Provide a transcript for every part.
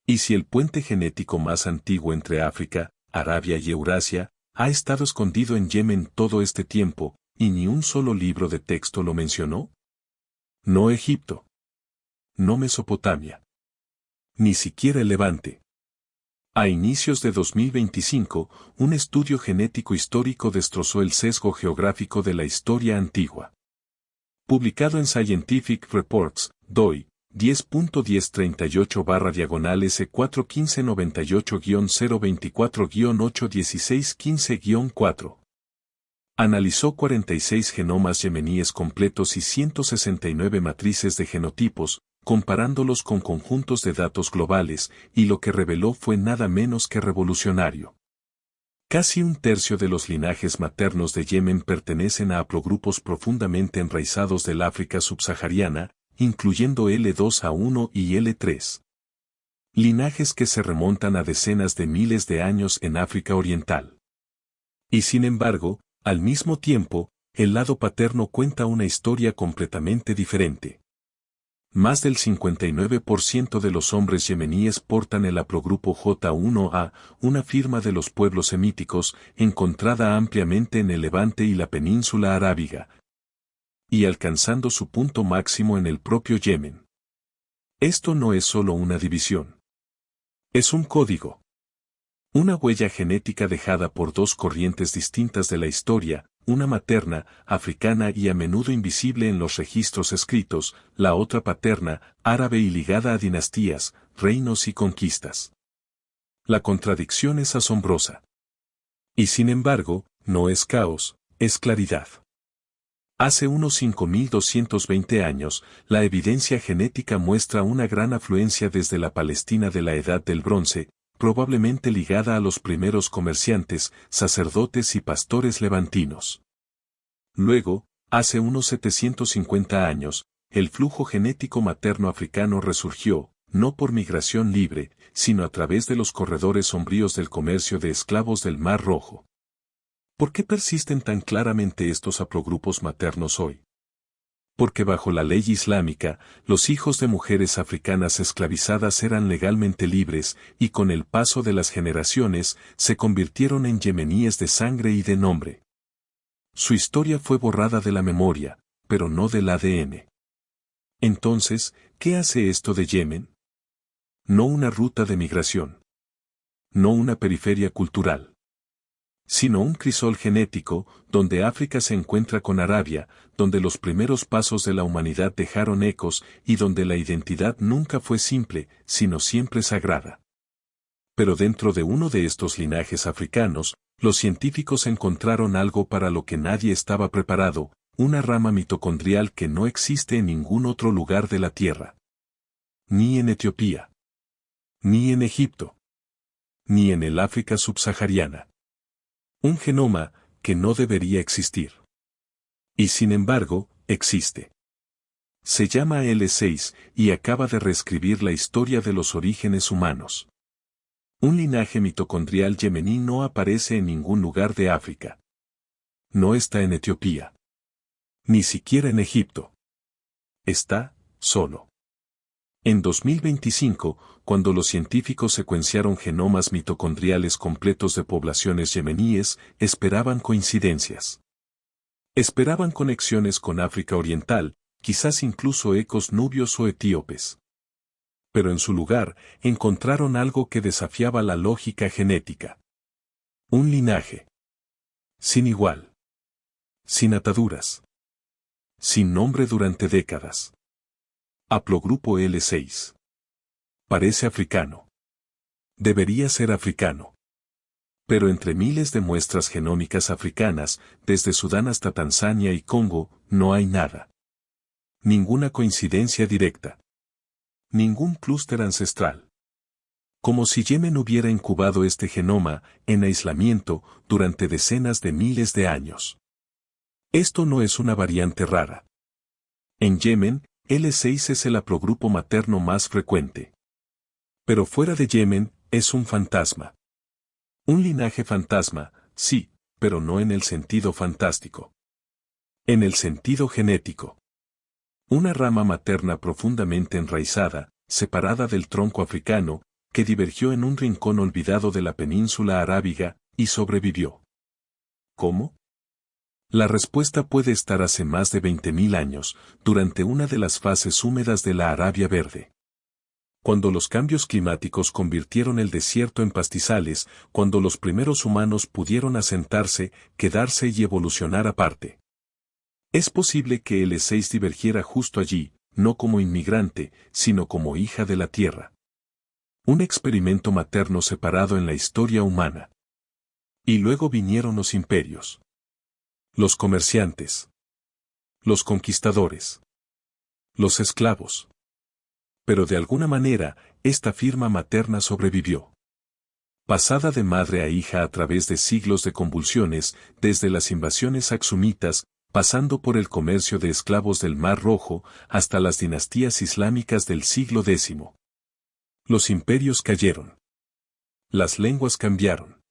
Y si el puente genético más antiguo entre África, Arabia y Eurasia, ha estado escondido en Yemen todo este tiempo, y ni un solo libro de texto lo mencionó? No Egipto. No Mesopotamia. Ni siquiera el Levante. A inicios de 2025, un estudio genético histórico destrozó el sesgo geográfico de la historia antigua. Publicado en Scientific Reports, DOI, 10.1038-S41598-024-81615-4. Analizó 46 genomas yemeníes completos y 169 matrices de genotipos, comparándolos con conjuntos de datos globales, y lo que reveló fue nada menos que revolucionario. Casi un tercio de los linajes maternos de Yemen pertenecen a haplogrupos profundamente enraizados del África subsahariana, incluyendo L2A1 y L3. Linajes que se remontan a decenas de miles de años en África Oriental. Y sin embargo, al mismo tiempo, el lado paterno cuenta una historia completamente diferente. Más del 59% de los hombres yemeníes portan el haplogrupo J1A, una firma de los pueblos semíticos, encontrada ampliamente en el Levante y la península arábiga, y alcanzando su punto máximo en el propio Yemen. Esto no es solo una división. Es un código. Una huella genética dejada por dos corrientes distintas de la historia, una materna, africana y a menudo invisible en los registros escritos, la otra paterna, árabe y ligada a dinastías, reinos y conquistas. La contradicción es asombrosa. Y sin embargo, no es caos, es claridad. Hace unos 5.220 años, la evidencia genética muestra una gran afluencia desde la Palestina de la Edad del Bronce, probablemente ligada a los primeros comerciantes, sacerdotes y pastores levantinos. Luego, hace unos 750 años, el flujo genético materno africano resurgió, no por migración libre, sino a través de los corredores sombríos del comercio de esclavos del Mar Rojo. ¿Por qué persisten tan claramente estos haplogrupos maternos hoy? Porque bajo la ley islámica, los hijos de mujeres africanas esclavizadas eran legalmente libres, y con el paso de las generaciones, se convirtieron en yemeníes de sangre y de nombre. Su historia fue borrada de la memoria, pero no del ADN. Entonces, ¿qué hace esto de Yemen? No una ruta de migración. No una periferia cultural. Sino un crisol genético, donde África se encuentra con Arabia, donde los primeros pasos de la humanidad dejaron ecos y donde la identidad nunca fue simple, sino siempre sagrada. Pero dentro de uno de estos linajes africanos, los científicos encontraron algo para lo que nadie estaba preparado, una rama mitocondrial que no existe en ningún otro lugar de la Tierra. Ni en Etiopía. Ni en Egipto. Ni en el África subsahariana. Un genoma que no debería existir. Y sin embargo, existe. Se llama L6 y acaba de reescribir la historia de los orígenes humanos. Un linaje mitocondrial yemení no aparece en ningún lugar de África. No está en Etiopía. Ni siquiera en Egipto. Está, solo. En 2025, cuando los científicos secuenciaron genomas mitocondriales completos de poblaciones yemeníes, esperaban coincidencias. Esperaban conexiones con África Oriental, quizás incluso ecos nubios o etíopes. Pero en su lugar, encontraron algo que desafiaba la lógica genética. Un linaje. Sin igual. Sin ataduras. Sin nombre durante décadas. Haplogrupo L6. Parece africano. Debería ser africano. Pero entre miles de muestras genómicas africanas, desde Sudán hasta Tanzania y Congo, no hay nada. Ninguna coincidencia directa. Ningún clúster ancestral. Como si Yemen hubiera incubado este genoma, en aislamiento, durante decenas de miles de años. Esto no es una variante rara. En Yemen, L6 es el haplogrupo materno más frecuente. Pero fuera de Yemen, es un fantasma. Un linaje fantasma, sí, pero no en el sentido fantástico. En el sentido genético. Una rama materna profundamente enraizada, separada del tronco africano, que divergió en un rincón olvidado de la península arábiga, y sobrevivió. ¿Cómo? La respuesta puede estar hace más de 20.000 años, durante una de las fases húmedas de la Arabia Verde. Cuando los cambios climáticos convirtieron el desierto en pastizales, cuando los primeros humanos pudieron asentarse, quedarse y evolucionar aparte. Es posible que L6 divergiera justo allí, no como inmigrante, sino como hija de la tierra. Un experimento materno separado en la historia humana. Y luego vinieron los imperios. Los comerciantes. Los conquistadores. Los esclavos. Pero de alguna manera, esta firma materna sobrevivió. Pasada de madre a hija a través de siglos de convulsiones, desde las invasiones aksumitas, pasando por el comercio de esclavos del Mar Rojo, hasta las dinastías islámicas del siglo X. Los imperios cayeron. Las lenguas cambiaron.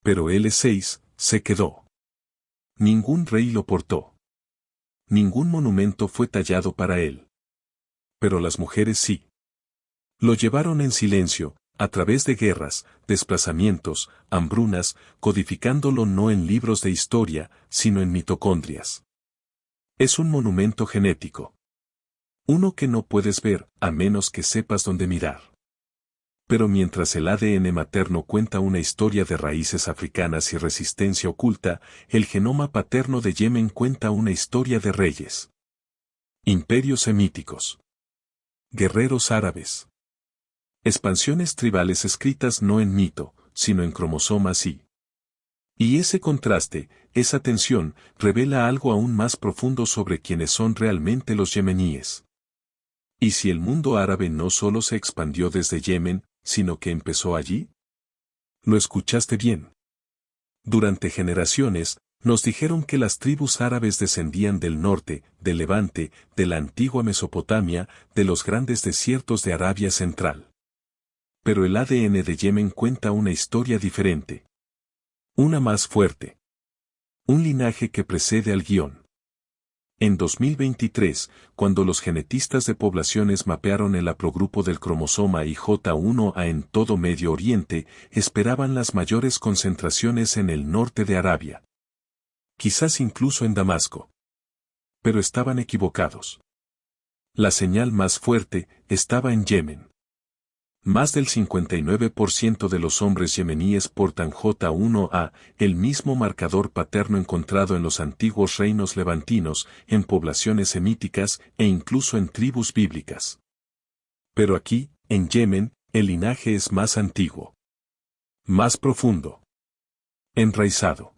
Pero L6 se quedó. Ningún rey lo portó. Ningún monumento fue tallado para él. Pero las mujeres sí. Lo llevaron en silencio, a través de guerras, desplazamientos, hambrunas, codificándolo no en libros de historia, sino en mitocondrias. Es un monumento genético. Uno que no puedes ver, a menos que sepas dónde mirar. Pero mientras el ADN materno cuenta una historia de raíces africanas y resistencia oculta, el genoma paterno de Yemen cuenta una historia de reyes. Imperios semíticos. Guerreros árabes. Expansiones tribales escritas no en mito, sino en cromosomas y ese contraste, esa tensión, revela algo aún más profundo sobre quiénes son realmente los yemeníes. ¿Y si el mundo árabe no solo se expandió desde Yemen, sino que empezó allí? Lo escuchaste bien. Durante generaciones, nos dijeron que las tribus árabes descendían del norte, del Levante, de la antigua Mesopotamia, de los grandes desiertos de Arabia Central. Pero el ADN de Yemen cuenta una historia diferente. Una más fuerte. Un linaje que precede al guión. En 2023, cuando los genetistas de poblaciones mapearon el haplogrupo del cromosoma IJ1A en todo Medio Oriente, esperaban las mayores concentraciones en el norte de Arabia. Quizás incluso en Damasco. Pero estaban equivocados. La señal más fuerte estaba en Yemen. Más del 59% de los hombres yemeníes portan J1A, el mismo marcador paterno encontrado en los antiguos reinos levantinos, en poblaciones semíticas e incluso en tribus bíblicas. Pero aquí, en Yemen, el linaje es más antiguo. Más profundo. Enraizado.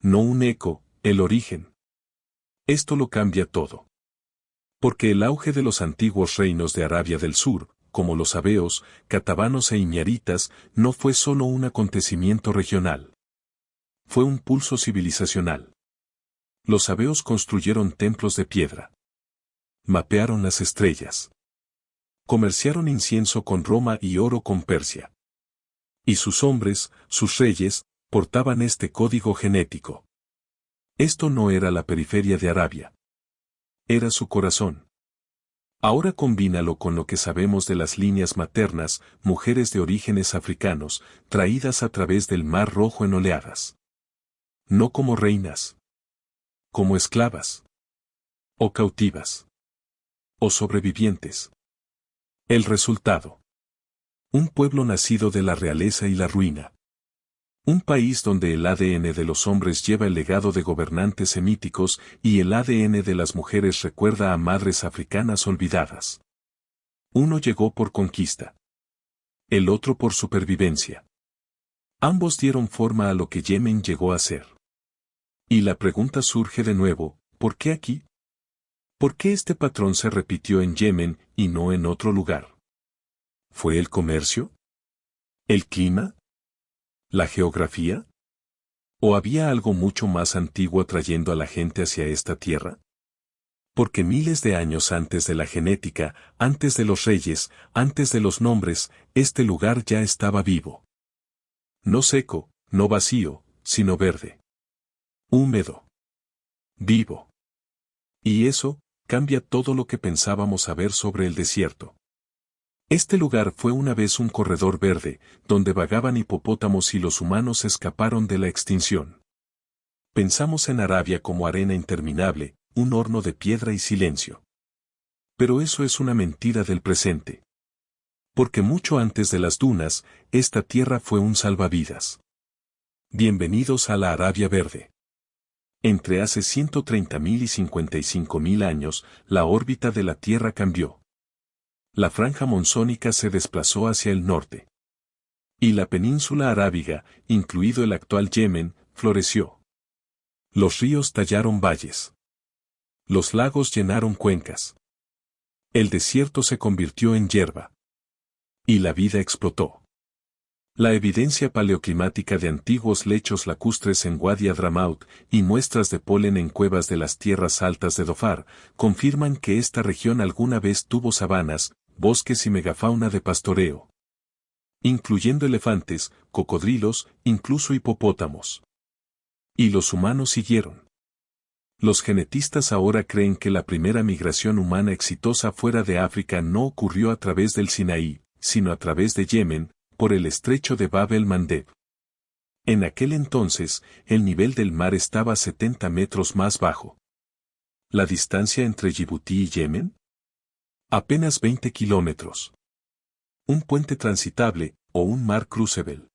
No un eco, el origen. Esto lo cambia todo. Porque el auge de los antiguos reinos de Arabia del Sur, como los sabeos, catabanos e iñaritas, no fue solo un acontecimiento regional. Fue un pulso civilizacional. Los sabeos construyeron templos de piedra. Mapearon las estrellas. Comerciaron incienso con Roma y oro con Persia. Y sus hombres, sus reyes, portaban este código genético. Esto no era la periferia de Arabia. Era su corazón. Ahora combínalo con lo que sabemos de las líneas maternas, mujeres de orígenes africanos, traídas a través del Mar Rojo en oleadas. No como reinas. Como esclavas. O cautivas. O sobrevivientes. El resultado. Un pueblo nacido de la realeza y la ruina. Un país donde el ADN de los hombres lleva el legado de gobernantes semíticos y el ADN de las mujeres recuerda a madres africanas olvidadas. Uno llegó por conquista. El otro por supervivencia. Ambos dieron forma a lo que Yemen llegó a ser. Y la pregunta surge de nuevo, ¿por qué aquí? ¿Por qué este patrón se repitió en Yemen y no en otro lugar? ¿Fue el comercio? ¿El clima? ¿La geografía? ¿O había algo mucho más antiguo atrayendo a la gente hacia esta tierra? Porque miles de años antes de la genética, antes de los reyes, antes de los nombres, este lugar ya estaba vivo. No seco, no vacío, sino verde. Húmedo. Vivo. Y eso, cambia todo lo que pensábamos saber sobre el desierto. Este lugar fue una vez un corredor verde, donde vagaban hipopótamos y los humanos escaparon de la extinción. Pensamos en Arabia como arena interminable, un horno de piedra y silencio. Pero eso es una mentira del presente. Porque mucho antes de las dunas, esta tierra fue un salvavidas. Bienvenidos a la Arabia Verde. Entre hace 130.000 y 55.000 años, la órbita de la Tierra cambió. La franja monzónica se desplazó hacia el norte. Y la península arábiga, incluido el actual Yemen, floreció. Los ríos tallaron valles. Los lagos llenaron cuencas. El desierto se convirtió en hierba. Y la vida explotó. La evidencia paleoclimática de antiguos lechos lacustres en Wadi Hadramaut y muestras de polen en cuevas de las tierras altas de Dhofar confirman que esta región alguna vez tuvo sabanas, bosques y megafauna de pastoreo, incluyendo elefantes, cocodrilos, incluso hipopótamos. Y los humanos siguieron. Los genetistas ahora creen que la primera migración humana exitosa fuera de África no ocurrió a través del Sinaí, sino a través de Yemen, por el estrecho de Bab el-Mandeb. En aquel entonces, el nivel del mar estaba 70 metros más bajo. ¿La distancia entre Djibouti y Yemen? Apenas 20 kilómetros. Un puente transitable, o un mar crucible.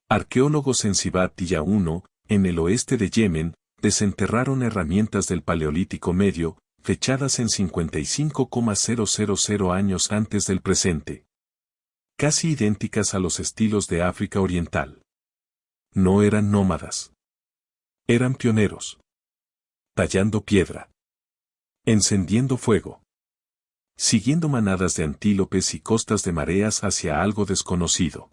Arqueólogos en Sibat y Yaúno, en el oeste de Yemen, desenterraron herramientas del Paleolítico Medio, fechadas en 55,000 años antes del presente. Casi idénticas a los estilos de África Oriental. No eran nómadas. Eran pioneros. Tallando piedra. Encendiendo fuego. Siguiendo manadas de antílopes y costas de mareas hacia algo desconocido.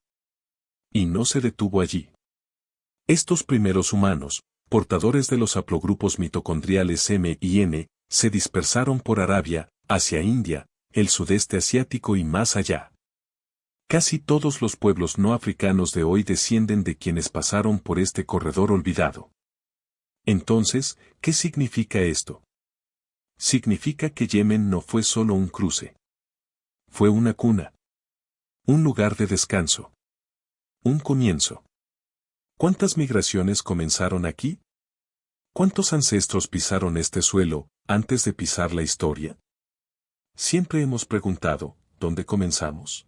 Y no se detuvo allí. Estos primeros humanos, portadores de los haplogrupos mitocondriales M y N, se dispersaron por Arabia, hacia India, el sudeste asiático y más allá. Casi todos los pueblos no africanos de hoy descienden de quienes pasaron por este corredor olvidado. Entonces, ¿qué significa esto? Significa que Yemen no fue solo un cruce. Fue una cuna. Un lugar de descanso. Un comienzo. ¿Cuántas migraciones comenzaron aquí? ¿Cuántos ancestros pisaron este suelo, antes de pisar la historia? Siempre hemos preguntado, ¿dónde comenzamos?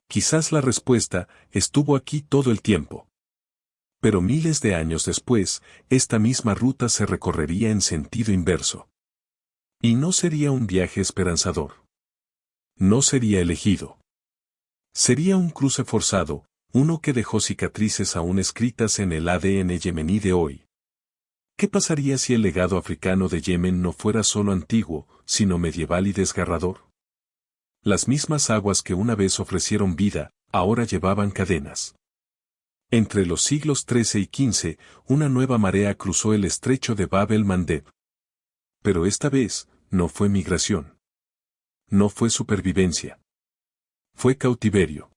Quizás la respuesta estuvo aquí todo el tiempo. Pero miles de años después, esta misma ruta se recorrería en sentido inverso. Y no sería un viaje esperanzador. No sería elegido. Sería un cruce forzado, uno que dejó cicatrices aún escritas en el ADN yemení de hoy. ¿Qué pasaría si el legado africano de Yemen no fuera solo antiguo, sino medieval y desgarrador? Las mismas aguas que una vez ofrecieron vida, ahora llevaban cadenas. Entre los siglos XIII y XV, una nueva marea cruzó el estrecho de Bab el-Mandeb. Pero esta vez, no fue migración. No fue supervivencia. Fue cautiverio.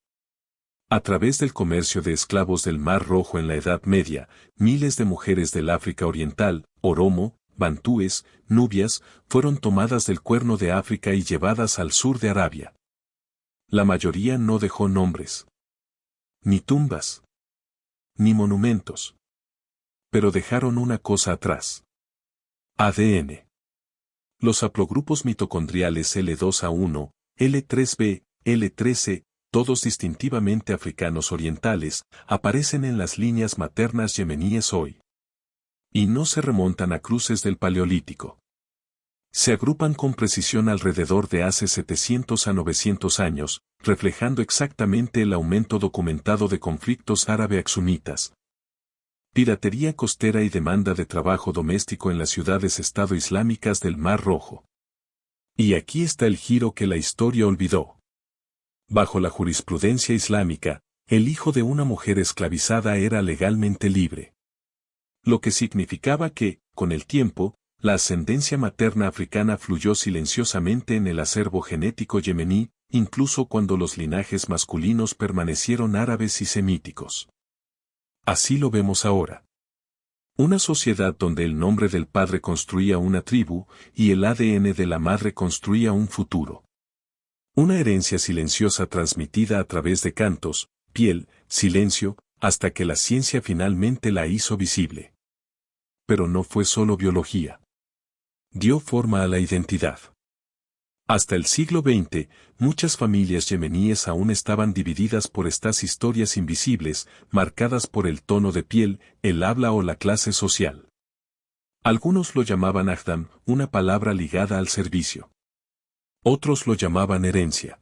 A través del comercio de esclavos del Mar Rojo en la Edad Media, miles de mujeres del África Oriental, Oromo, bantúes, nubias, fueron tomadas del Cuerno de África y llevadas al sur de Arabia. La mayoría no dejó nombres. Ni tumbas. Ni monumentos. Pero dejaron una cosa atrás. ADN. Los haplogrupos mitocondriales L2A1, L3B, L13, todos distintivamente africanos orientales, aparecen en las líneas maternas yemeníes hoy. Y no se remontan a cruces del Paleolítico. Se agrupan con precisión alrededor de hace 700 a 900 años, reflejando exactamente el aumento documentado de conflictos árabe-axumitas, piratería costera y demanda de trabajo doméstico en las ciudades-estado islámicas del Mar Rojo. Y aquí está el giro que la historia olvidó. Bajo la jurisprudencia islámica, el hijo de una mujer esclavizada era legalmente libre. Lo que significaba que, con el tiempo, la ascendencia materna africana fluyó silenciosamente en el acervo genético yemení, incluso cuando los linajes masculinos permanecieron árabes y semíticos. Así lo vemos ahora. Una sociedad donde el nombre del padre construía una tribu y el ADN de la madre construía un futuro. Una herencia silenciosa transmitida a través de cantos, piel, silencio, hasta que la ciencia finalmente la hizo visible. Pero no fue solo biología. Dio forma a la identidad. Hasta el siglo XX, muchas familias yemeníes aún estaban divididas por estas historias invisibles, marcadas por el tono de piel, el habla o la clase social. Algunos lo llamaban aghdam, una palabra ligada al servicio. Otros lo llamaban herencia.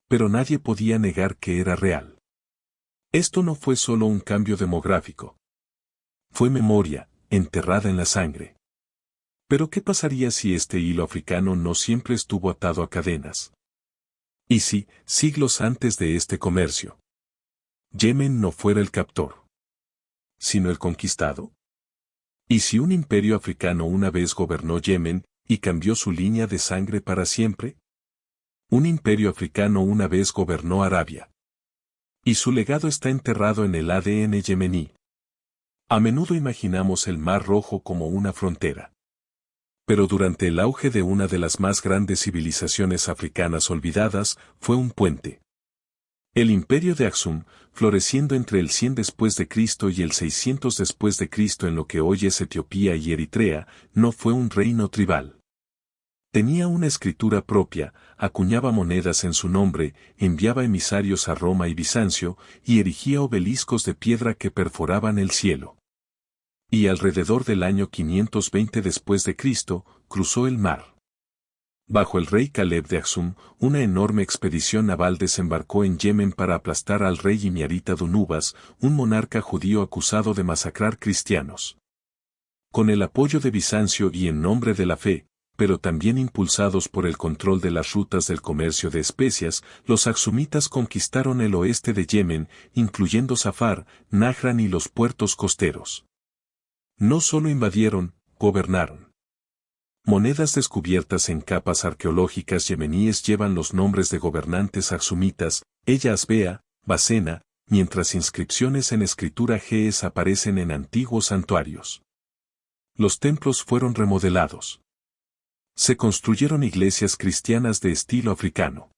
Pero nadie podía negar que era real. Esto no fue solo un cambio demográfico. Fue memoria, enterrada en la sangre. Pero ¿qué pasaría si este hilo africano no siempre estuvo atado a cadenas? ¿Y si, siglos antes de este comercio, Yemen no fuera el captor, sino el conquistado? ¿Y si un imperio africano una vez gobernó Yemen y cambió su línea de sangre para siempre? Un imperio africano una vez gobernó Arabia. Y su legado está enterrado en el ADN yemení. A menudo imaginamos el Mar Rojo como una frontera. Pero durante el auge de una de las más grandes civilizaciones africanas olvidadas, fue un puente. El imperio de Aksum, floreciendo entre el 100 después de Cristo y el 600 después de Cristo en lo que hoy es Etiopía y Eritrea, no fue un reino tribal. Tenía una escritura propia, acuñaba monedas en su nombre, enviaba emisarios a Roma y Bizancio, y erigía obeliscos de piedra que perforaban el cielo. Y alrededor del año 520 después de Cristo, cruzó el mar. Bajo el rey Caleb de Aksum, una enorme expedición naval desembarcó en Yemen para aplastar al rey Imiarita Dunubas, un monarca judío acusado de masacrar cristianos. Con el apoyo de Bizancio y en nombre de la fe, pero también impulsados por el control de las rutas del comercio de especias, los aksumitas conquistaron el oeste de Yemen, incluyendo Safar, Najran y los puertos costeros. No solo invadieron, gobernaron. Monedas descubiertas en capas arqueológicas yemeníes llevan los nombres de gobernantes aksumitas, Ella Asbea, Basena, mientras inscripciones en escritura ge'ez aparecen en antiguos santuarios. Los templos fueron remodelados. Se construyeron iglesias cristianas de estilo africano.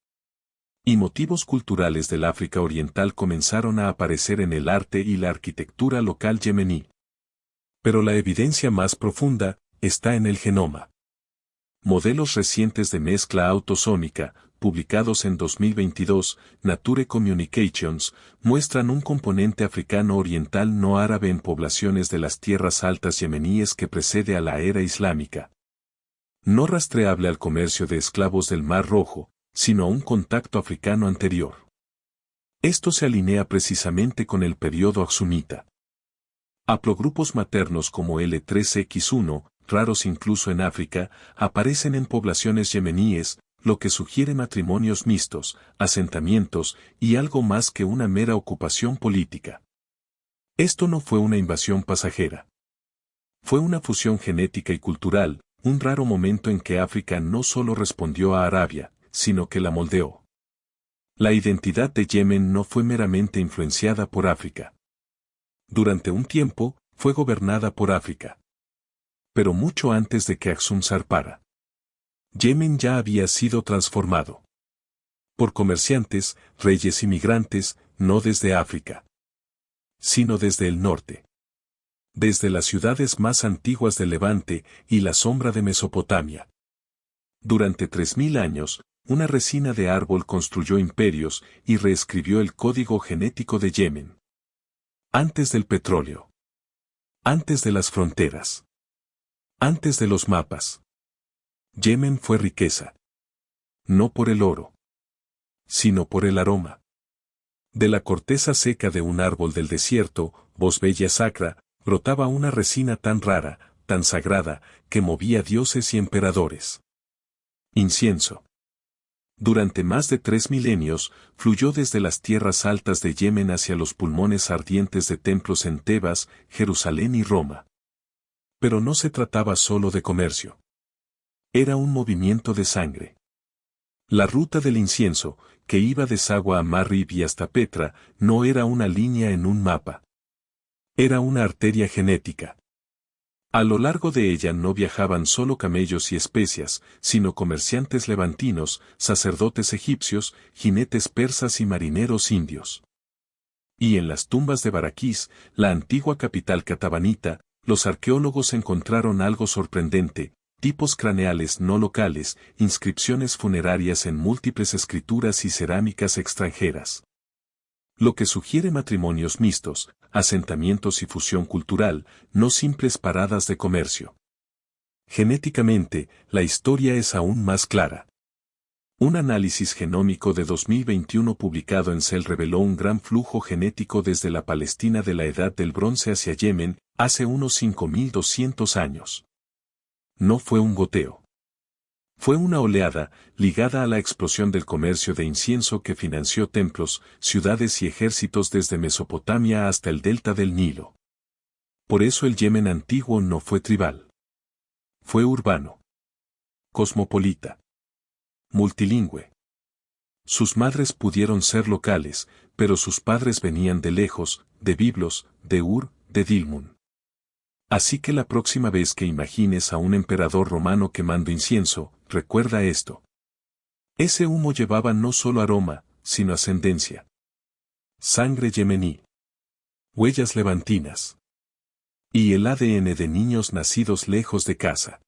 Y motivos culturales del África Oriental comenzaron a aparecer en el arte y la arquitectura local yemení. Pero la evidencia más profunda está en el genoma. Modelos recientes de mezcla autosómica, publicados en 2022, Nature Communications, muestran un componente africano oriental no árabe en poblaciones de las tierras altas yemeníes que precede a la era islámica. No rastreable al comercio de esclavos del Mar Rojo, sino a un contacto africano anterior. Esto se alinea precisamente con el periodo aksumita. Haplogrupos maternos como L3X1, raros incluso en África, aparecen en poblaciones yemeníes, lo que sugiere matrimonios mixtos, asentamientos y algo más que una mera ocupación política. Esto no fue una invasión pasajera. Fue una fusión genética y cultural, un raro momento en que África no solo respondió a Arabia, sino que la moldeó. La identidad de Yemen no fue meramente influenciada por África. Durante un tiempo, fue gobernada por África. Pero mucho antes de que Aksum zarpara, Yemen ya había sido transformado por comerciantes, reyes inmigrantes, no desde África, sino desde el norte. Desde las ciudades más antiguas de Levante y la sombra de Mesopotamia. Durante 3000 años, una resina de árbol construyó imperios y reescribió el código genético de Yemen. Antes del petróleo. Antes de las fronteras. Antes de los mapas. Yemen fue riqueza. No por el oro, sino por el aroma. De la corteza seca de un árbol del desierto, Boswellia sacra, brotaba una resina tan rara, tan sagrada, que movía dioses y emperadores. Incienso. Durante más de 3 milenios, fluyó desde las tierras altas de Yemen hacia los pulmones ardientes de templos en Tebas, Jerusalén y Roma. Pero no se trataba solo de comercio. Era un movimiento de sangre. La ruta del incienso, que iba de Sawa a Marib y hasta Petra, no era una línea en un mapa. Era una arteria genética. A lo largo de ella no viajaban solo camellos y especias, sino comerciantes levantinos, sacerdotes egipcios, jinetes persas y marineros indios. Y en las tumbas de Baraquís, la antigua capital catabanita, los arqueólogos encontraron algo sorprendente: tipos craneales no locales, inscripciones funerarias en múltiples escrituras y cerámicas extranjeras. Lo que sugiere matrimonios mixtos, asentamientos y fusión cultural, no simples paradas de comercio. Genéticamente, la historia es aún más clara. Un análisis genómico de 2021 publicado en Cell reveló un gran flujo genético desde la Palestina de la Edad del Bronce hacia Yemen, hace unos 5200 años. No fue un goteo. Fue una oleada, ligada a la explosión del comercio de incienso que financió templos, ciudades y ejércitos desde Mesopotamia hasta el delta del Nilo. Por eso el Yemen antiguo no fue tribal. Fue urbano. Cosmopolita. Multilingüe. Sus madres pudieron ser locales, pero sus padres venían de lejos, de Biblos, de Ur, de Dilmun. Así que la próxima vez que imagines a un emperador romano quemando incienso, recuerda esto. Ese humo llevaba no solo aroma, sino ascendencia. Sangre yemení. Huellas levantinas. Y el ADN de niños nacidos lejos de casa.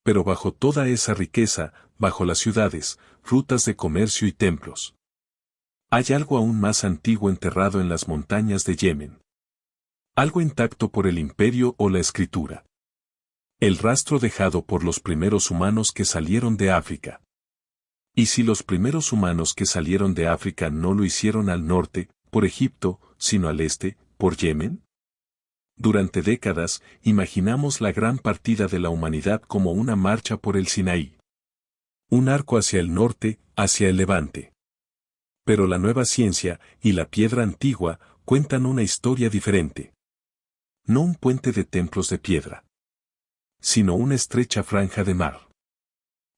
Pero bajo toda esa riqueza, bajo las ciudades, rutas de comercio y templos, hay algo aún más antiguo enterrado en las montañas de Yemen. Algo intacto por el imperio o la escritura. El rastro dejado por los primeros humanos que salieron de África. Y si los primeros humanos que salieron de África no lo hicieron al norte, por Egipto, sino al este, por Yemen. Durante décadas, imaginamos la gran partida de la humanidad como una marcha por el Sinaí. Un arco hacia el norte, hacia el levante. Pero la nueva ciencia y la piedra antigua cuentan una historia diferente. No un puente de templos de piedra, sino una estrecha franja de mar.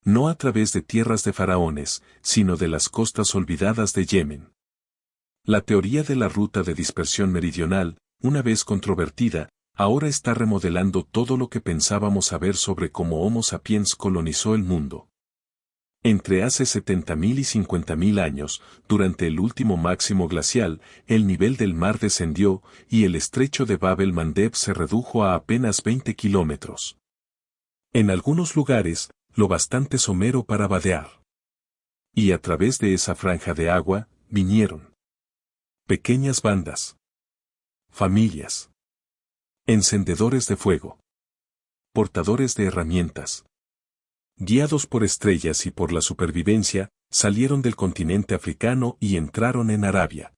No a través de tierras de faraones, sino de las costas olvidadas de Yemen. La teoría de la ruta de dispersión meridional, una vez controvertida, ahora está remodelando todo lo que pensábamos saber sobre cómo Homo sapiens colonizó el mundo. Entre hace 70.000 y 50.000 años, durante el último máximo glacial, el nivel del mar descendió y el estrecho de Bab el-Mandeb se redujo a apenas 20 kilómetros. En algunos lugares, lo bastante somero para vadear. Y a través de esa franja de agua, vinieron pequeñas bandas, familias, encendedores de fuego, portadores de herramientas. Guiados por estrellas y por la supervivencia, salieron del continente africano y entraron en Arabia.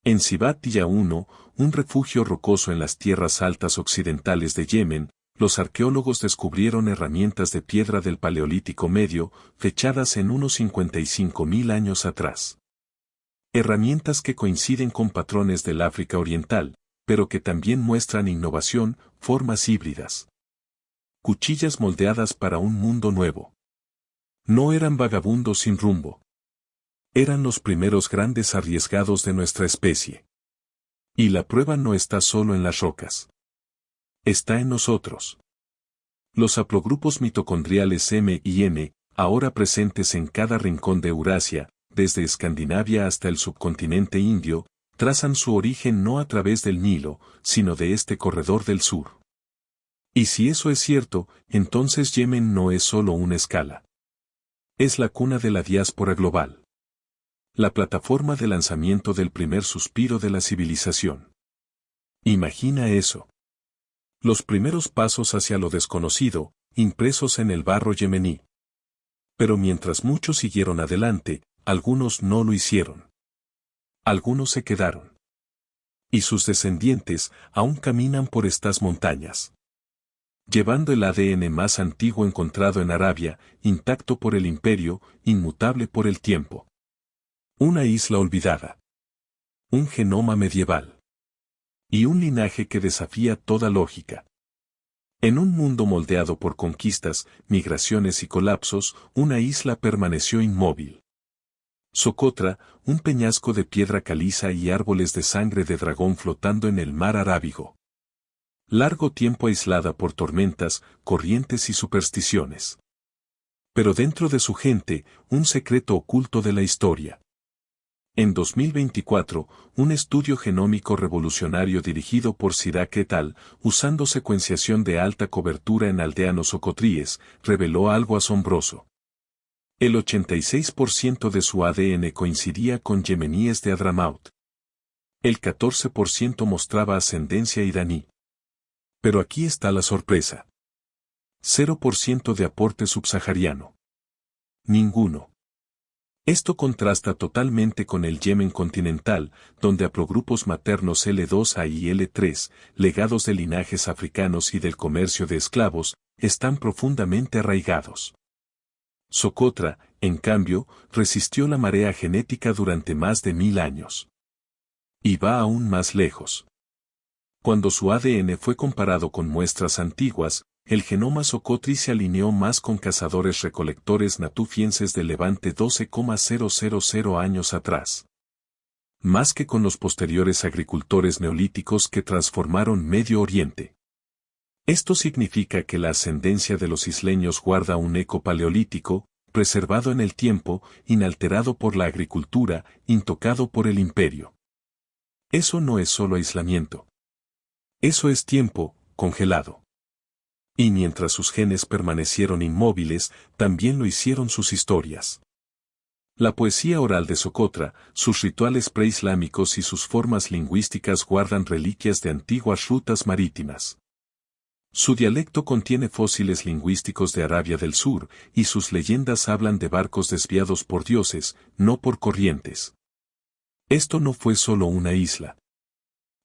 En Sibat Yahuno, un refugio rocoso en las tierras altas occidentales de Yemen, los arqueólogos descubrieron herramientas de piedra del Paleolítico Medio, fechadas en unos 55.000 años atrás. Herramientas que coinciden con patrones del África Oriental, pero que también muestran innovación, formas híbridas. Cuchillas moldeadas para un mundo nuevo. No eran vagabundos sin rumbo. Eran los primeros grandes arriesgados de nuestra especie. Y la prueba no está solo en las rocas. Está en nosotros. Los haplogrupos mitocondriales M y N, ahora presentes en cada rincón de Eurasia, desde Escandinavia hasta el subcontinente indio, trazan su origen no a través del Nilo, sino de este corredor del sur. Y si eso es cierto, entonces Yemen no es solo una escala. Es la cuna de la diáspora global. La plataforma de lanzamiento del primer suspiro de la civilización. Imagina eso. Los primeros pasos hacia lo desconocido, impresos en el barro yemení. Pero mientras muchos siguieron adelante, algunos no lo hicieron. Algunos se quedaron. Y sus descendientes aún caminan por estas montañas. Llevando el ADN más antiguo encontrado en Arabia, intacto por el imperio, inmutable por el tiempo. Una isla olvidada. Un genoma medieval. Y un linaje que desafía toda lógica. En un mundo moldeado por conquistas, migraciones y colapsos, una isla permaneció inmóvil. Socotra, un peñasco de piedra caliza y árboles de sangre de dragón flotando en el mar Arábigo. Largo tiempo aislada por tormentas, corrientes y supersticiones. Pero dentro de su gente, un secreto oculto de la historia. En 2024, un estudio genómico revolucionario dirigido por Sirac et al., usando secuenciación de alta cobertura en aldeanos ocotríes, reveló algo asombroso. El 86% de su ADN coincidía con yemeníes de Hadramaut. El 14% mostraba ascendencia iraní. Pero aquí está la sorpresa. 0% de aporte subsahariano. Ninguno. Esto contrasta totalmente con el Yemen continental, donde haplogrupos maternos L2A y L3, legados de linajes africanos y del comercio de esclavos, están profundamente arraigados. Socotra, en cambio, resistió la marea genética durante más de 1000 años. Y va aún más lejos. Cuando su ADN fue comparado con muestras antiguas, el genoma socotri se alineó más con cazadores-recolectores natufienses del Levante 12,000 años atrás. Más que con los posteriores agricultores neolíticos que transformaron Medio Oriente. Esto significa que la ascendencia de los isleños guarda un eco paleolítico, preservado en el tiempo, inalterado por la agricultura, intocado por el imperio. Eso no es solo aislamiento. Eso es tiempo, congelado. Y mientras sus genes permanecieron inmóviles, también lo hicieron sus historias. La poesía oral de Socotra, sus rituales preislámicos y sus formas lingüísticas guardan reliquias de antiguas rutas marítimas. Su dialecto contiene fósiles lingüísticos de Arabia del Sur, y sus leyendas hablan de barcos desviados por dioses, no por corrientes. Esto no fue solo una isla.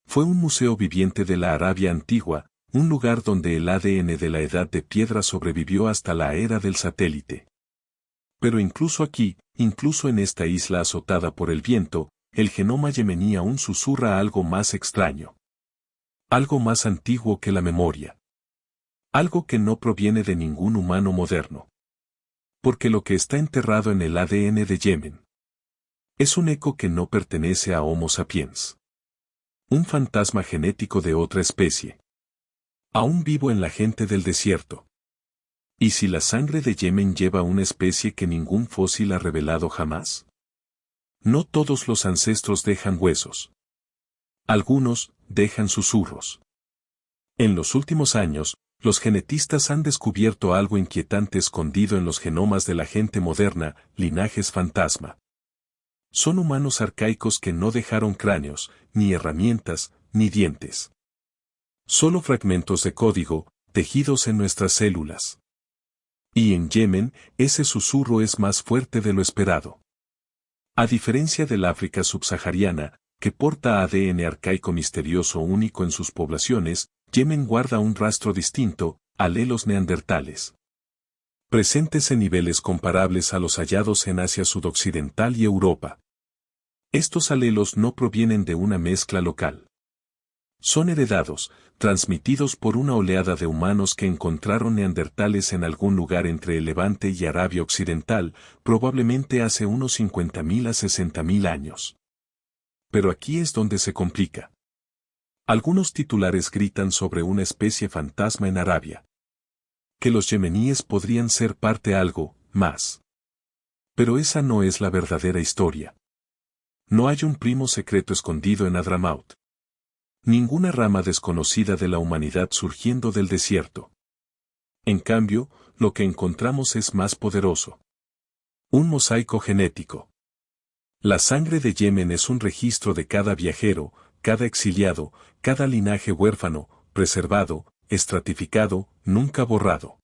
Fue un museo viviente de la Arabia antigua, un lugar donde el ADN de la Edad de Piedra sobrevivió hasta la era del satélite. Pero incluso aquí, incluso en esta isla azotada por el viento, el genoma yemení aún susurra algo más extraño. Algo más antiguo que la memoria. Algo que no proviene de ningún humano moderno. Porque lo que está enterrado en el ADN de Yemen es un eco que no pertenece a Homo sapiens. Un fantasma genético de otra especie. Aún vivo en la gente del desierto. ¿Y si la sangre de Yemen lleva una especie que ningún fósil ha revelado jamás? No todos los ancestros dejan huesos. Algunos dejan susurros. En los últimos años, los genetistas han descubierto algo inquietante escondido en los genomas de la gente moderna, linajes fantasma. Son humanos arcaicos que no dejaron cráneos, ni herramientas, ni dientes. Solo fragmentos de código, tejidos en nuestras células. Y en Yemen, ese susurro es más fuerte de lo esperado. A diferencia del África subsahariana, que porta ADN arcaico misterioso único en sus poblaciones, Yemen guarda un rastro distinto, alelos neandertales. Presentes en niveles comparables a los hallados en Asia sudoccidental y Europa. Estos alelos no provienen de una mezcla local. Son heredados, transmitidos por una oleada de humanos que encontraron neandertales en algún lugar entre el Levante y Arabia Occidental, probablemente hace unos 50.000 a 60.000 años. Pero aquí es donde se complica. Algunos titulares gritan sobre una especie fantasma en Arabia. Que los yemeníes podrían ser parte algo más. Pero esa no es la verdadera historia. No hay un primo secreto escondido en Hadramaut. Ninguna rama desconocida de la humanidad surgiendo del desierto. En cambio, lo que encontramos es más poderoso. Un mosaico genético. La sangre de Yemen es un registro de cada viajero, cada exiliado, cada linaje huérfano, preservado, estratificado, nunca borrado.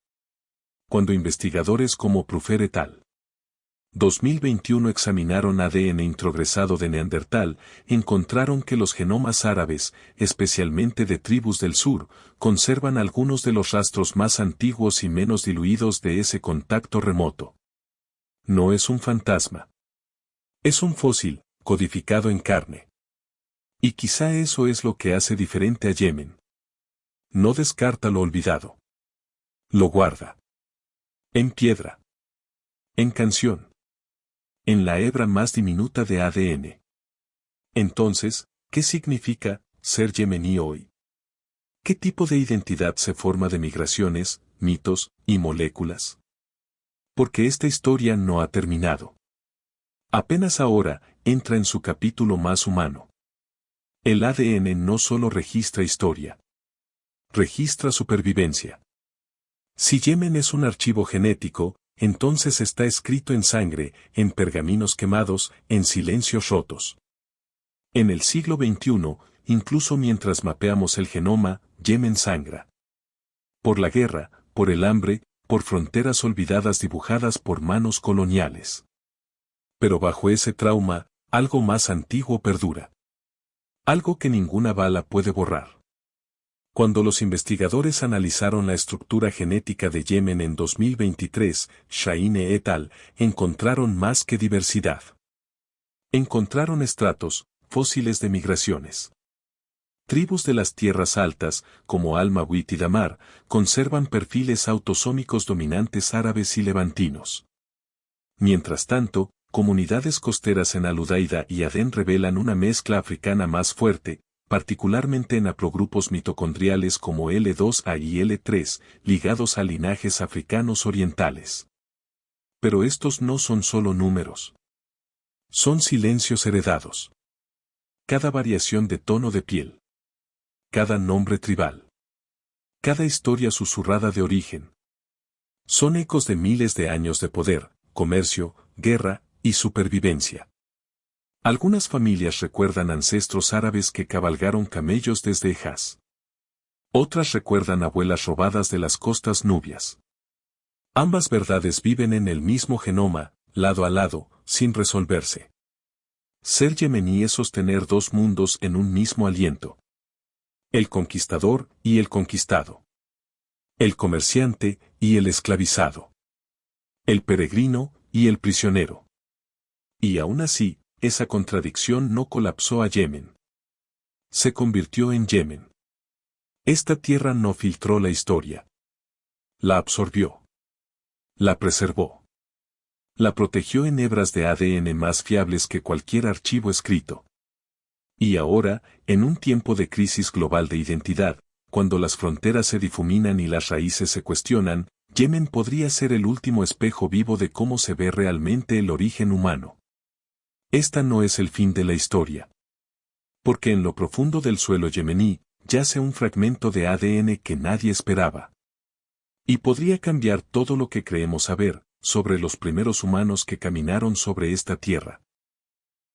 Cuando investigadores como Prufer et al. 2021 examinaron ADN introgresado de Neandertal, encontraron que los genomas árabes, especialmente de tribus del sur, conservan algunos de los rastros más antiguos y menos diluidos de ese contacto remoto. No es un fantasma. Es un fósil, codificado en carne. Y quizá eso es lo que hace diferente a Yemen. No descarta lo olvidado. Lo guarda. En piedra. En canción. En la hebra más diminuta de ADN. Entonces, ¿qué significa ser yemení hoy? ¿Qué tipo de identidad se forma de migraciones, mitos y moléculas? Porque esta historia no ha terminado. Apenas ahora entra en su capítulo más humano. El ADN no solo registra historia, registra supervivencia. Si Yemen es un archivo genético, entonces está escrito en sangre, en pergaminos quemados, en silencios rotos. En el siglo XXI, incluso mientras mapeamos el genoma, Yemen sangra. Por la guerra, por el hambre, por fronteras olvidadas dibujadas por manos coloniales. Pero bajo ese trauma, algo más antiguo perdura. Algo que ninguna bala puede borrar. Cuando los investigadores analizaron la estructura genética de Yemen en 2023, Shahine et al. Encontraron más que diversidad. Encontraron estratos, fósiles de migraciones. Tribus de las tierras altas, como Almawit y Damar, conservan perfiles autosómicos dominantes árabes y levantinos. Mientras tanto, comunidades costeras en Al-Udaida y Adén revelan una mezcla africana más fuerte, particularmente en haplogrupos mitocondriales como L2A y L3, ligados a linajes africanos orientales. Pero estos no son solo números. Son silencios heredados. Cada variación de tono de piel. Cada nombre tribal. Cada historia susurrada de origen. Son ecos de miles de años de poder, comercio, guerra y supervivencia. Algunas familias recuerdan ancestros árabes que cabalgaron camellos desde Hejaz. Otras recuerdan abuelas robadas de las costas nubias. Ambas verdades viven en el mismo genoma, lado a lado, sin resolverse. Ser yemení es sostener dos mundos en un mismo aliento. El conquistador y el conquistado. El comerciante y el esclavizado. El peregrino y el prisionero. Y aún así, esa contradicción no colapsó a Yemen. Se convirtió en Yemen. Esta tierra no filtró la historia. La absorbió. La preservó. La protegió en hebras de ADN más fiables que cualquier archivo escrito. Y ahora, en un tiempo de crisis global de identidad, cuando las fronteras se difuminan y las raíces se cuestionan, Yemen podría ser el último espejo vivo de cómo se ve realmente el origen humano. Esta no es el fin de la historia. Porque en lo profundo del suelo yemení, yace un fragmento de ADN que nadie esperaba. Y podría cambiar todo lo que creemos saber, sobre los primeros humanos que caminaron sobre esta tierra.